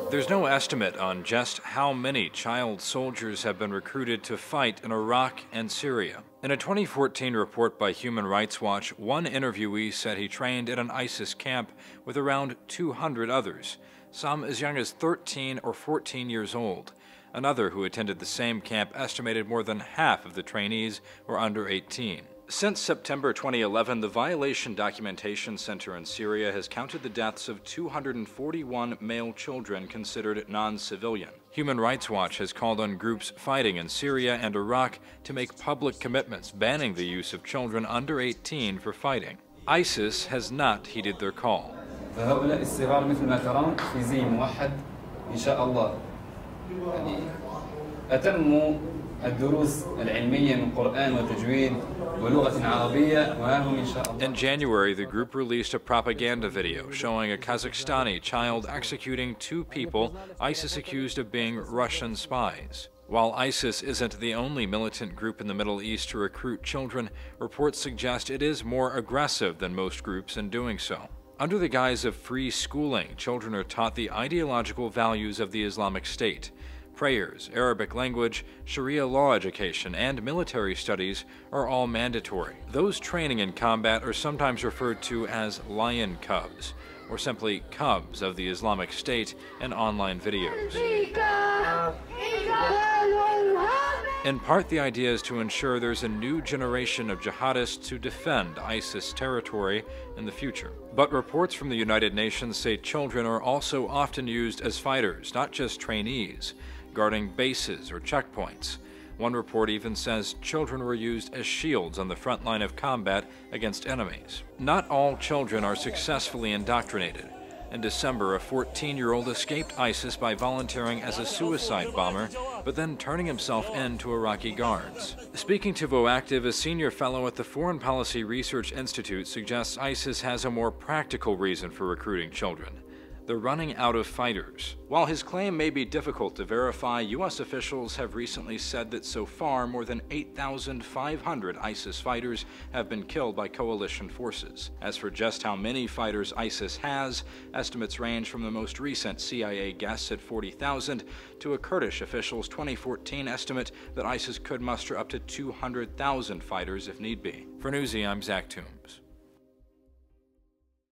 There's no estimate on just how many child soldiers have been recruited to fight in Iraq and Syria. In a 2014 report by Human Rights Watch, one interviewee said he trained at an ISIS camp with around 200 others, some as young as 13 or 14 years old. Another who attended the same camp estimated more than half of the trainees were under 18. Since September 2011, the Violation Documentation Center in Syria has counted the deaths of 241 male children considered non-civilian. Human Rights Watch has called on groups fighting in Syria and Iraq to make public commitments banning the use of children under 18 for fighting. ISIS has not heeded their call. فهؤلاء الصغار مثل ما ترون في زي موحد إن شاء الله أتموا الدروس العلمية من قرآن وتجويد ولغة عربية وهم إن شاء الله. In January, the group released a propaganda video showing a Kazakhstani child executing two people ISIS accused of being Russian spies. While ISIS isn't the only militant group in the Middle East to recruit children, reports suggest it is more aggressive than most groups in doing so. Under the guise of free schooling, children are taught the ideological values of the Islamic State. Prayers, Arabic language, Sharia law education, and military studies are all mandatory. Those training in combat are sometimes referred to as lion cubs, or simply cubs of the Islamic State in online videos. In part, the idea is to ensure there's a new generation of jihadists who defend ISIS territory in the future. But reports from the United Nations say children are also often used as fighters, not just trainees, guarding bases or checkpoints. One report even says children were used as shields on the front line of combat against enemies. Not all children are successfully indoctrinated. In December, a 14-year-old escaped ISIS by volunteering as a suicide bomber, but then turning himself in to Iraqi guards. Speaking to Voactive, a senior fellow at the Foreign Policy Research Institute suggests ISIS has a more practical reason for recruiting children: they're running out of fighters. While his claim may be difficult to verify, U.S. officials have recently said that so far more than 8,500 ISIS fighters have been killed by coalition forces. As for just how many fighters ISIS has, estimates range from the most recent CIA guess at 40,000 to a Kurdish official's 2014 estimate that ISIS could muster up to 200,000 fighters if need be. For Newsy, I'm Zach Toombs.